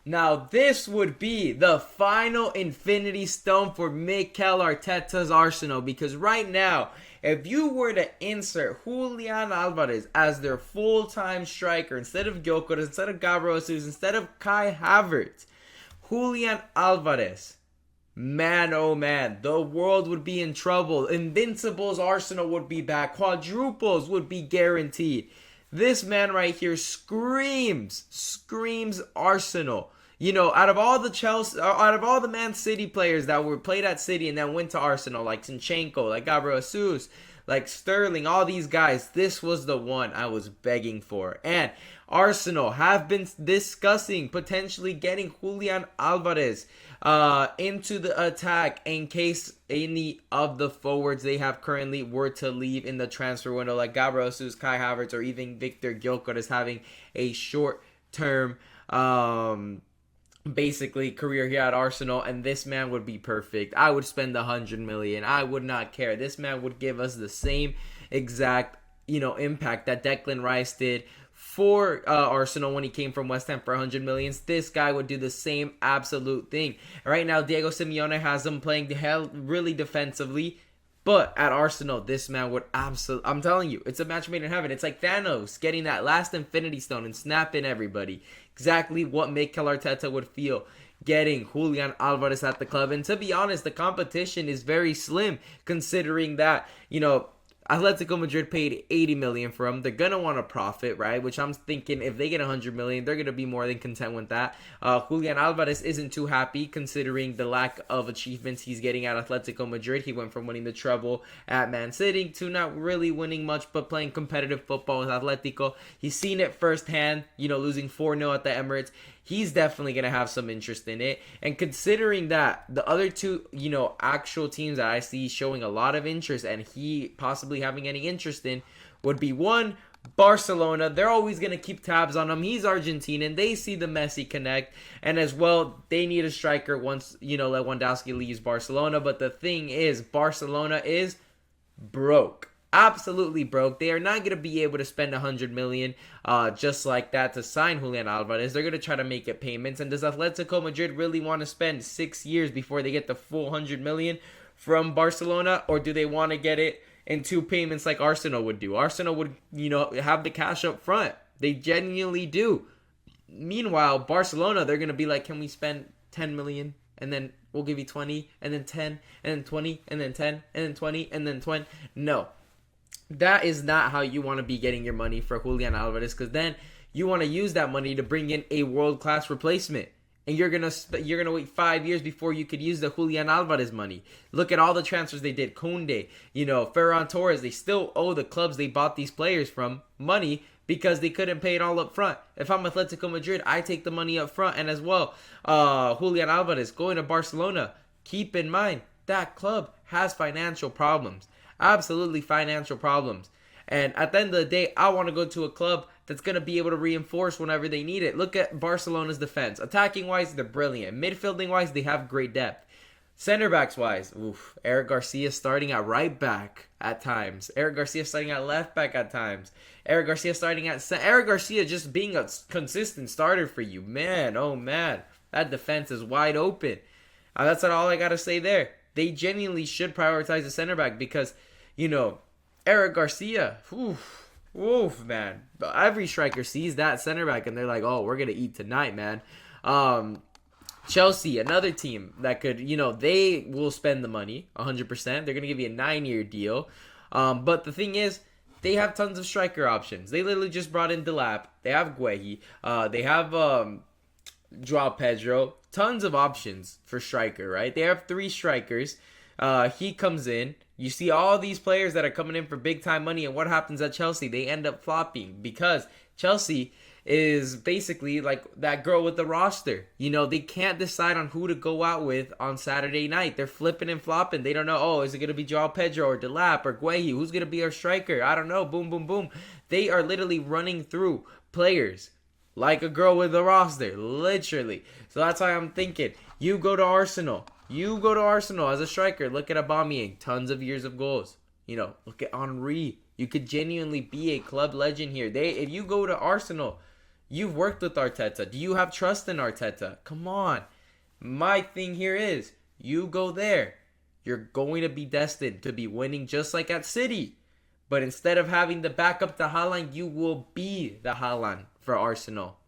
Now, this would be the final infinity stone for Mikel Arteta's Arsenal, because right now, if you were to insert Julián Álvarez as their full-time striker instead of Gyökeres, instead of Gabriel Jesus, instead of Kai Havertz, Julián Álvarez, man, oh man, the world would be in trouble. Invincibles Arsenal would be back. Quadruples would be guaranteed. This man right here screams Arsenal. You know, out of all the Man City players that were played at City and then went to Arsenal, like Zinchenko, like Gabriel Jesus, like Sterling, all these guys, this was the one I was begging for. And Arsenal have been discussing potentially getting Julián Álvarez into the attack in case any of the forwards they have currently were to leave in the transfer window, like Gabriel Jesus, Kai Havertz, or even Victor Gyökeres having a short-term basically career here at Arsenal, and this man would be perfect. I would spend 100 million. I would not care. This man would give us the same exact, impact that Declan Rice did for Arsenal when he came from West Ham for 100 million. This guy would do the same absolute thing. Right now, Diego Simeone has him playing the hell really defensively. But at Arsenal, this man would absolutely... I'm telling you, it's a match made in heaven. It's like Thanos getting that last Infinity Stone and snapping everybody. Exactly what Mikel Arteta would feel getting Julián Álvarez at the club. And to be honest, the competition is very slim considering that, Atletico Madrid paid 80 million for him. They're going to want to profit, right? Which I'm thinking if they get 100 million, they're going to be more than content with that. Julián Álvarez isn't too happy considering the lack of achievements he's getting at Atletico Madrid. He went from winning the treble at Man City to not really winning much, but playing competitive football with Atletico. He's seen it firsthand, losing 4-0 at the Emirates. He's definitely going to have some interest in it. And considering that the other two, actual teams that I see showing a lot of interest and he possibly having any interest in would be one, Barcelona. They're always going to keep tabs on him. He's Argentinian. They see the Messi connect. And as well, they need a striker once, Lewandowski leaves Barcelona. But the thing is, Barcelona is broke. Absolutely broke. They are not going to be able to spend 100 million just like that to sign Julián Álvarez. They're going to try to make it payments. And does Atletico Madrid really want to spend 6 years before they get the full 100 million from Barcelona? Or do they want to get it in 2 payments like Arsenal would do? Arsenal would, have the cash up front. They genuinely do. Meanwhile, Barcelona, they're going to be like, can we spend 10 million? And then we'll give you 20, and then 10, and then 20, and then 10, and then 20, and then 20. No. That is not how you want to be getting your money for Julián Álvarez, because then you want to use that money to bring in a world-class replacement. And you're gonna wait 5 years before you could use the Julián Álvarez money. Look at all the transfers they did. Koundé, Ferran Torres. They still owe the clubs they bought these players from money because they couldn't pay it all up front. If I'm Atletico Madrid, I take the money up front. And as well, Julián Álvarez going to Barcelona. Keep in mind, that club has financial problems. Absolutely financial problems. And at the end of the day, I want to go to a club that's going to be able to reinforce whenever they need it. Look at Barcelona's defense. Attacking-wise, they're brilliant. Midfielding-wise, they have great depth. Center-backs-wise, Eric Garcia starting at right back at times. Eric Garcia starting at left back at times. Eric Garcia starting at Eric Garcia just being a consistent starter for you. Man, oh man. That defense is wide open. That's all I got to say there. They genuinely should prioritize the center back because, Eric Garcia, man. Every striker sees that center back and they're like, oh, we're going to eat tonight, man. Chelsea, another team that could, they will spend the money 100%. They're going to give you a 9-year deal. But the thing is, they have tons of striker options. They literally just brought in Delap. They have Guehi. They have Joao Pedro. Tons of options for striker, right? They have 3 strikers. He comes in. You see all these players that are coming in for big-time money, and what happens at Chelsea? They end up flopping because Chelsea is basically like that girl with the roster. They can't decide on who to go out with on Saturday night. They're flipping and flopping. They don't know, is it going to be Joao Pedro or Delap or Guehi? Who's going to be our striker? I don't know. Boom, boom, boom. They are literally running through players like a girl with a roster, literally. So that's why I'm thinking, you go to Arsenal. You go to Arsenal as a striker. Look at Aubameyang, tons of years of goals. Look at Henry. You could genuinely be a club legend here. If you go to Arsenal, You've worked with Arteta. Do you have trust in Arteta? Come on. My thing here is, you go there. You're going to be destined to be winning just like at City. But instead of having the backup to Haaland, you will be the Haaland for Arsenal.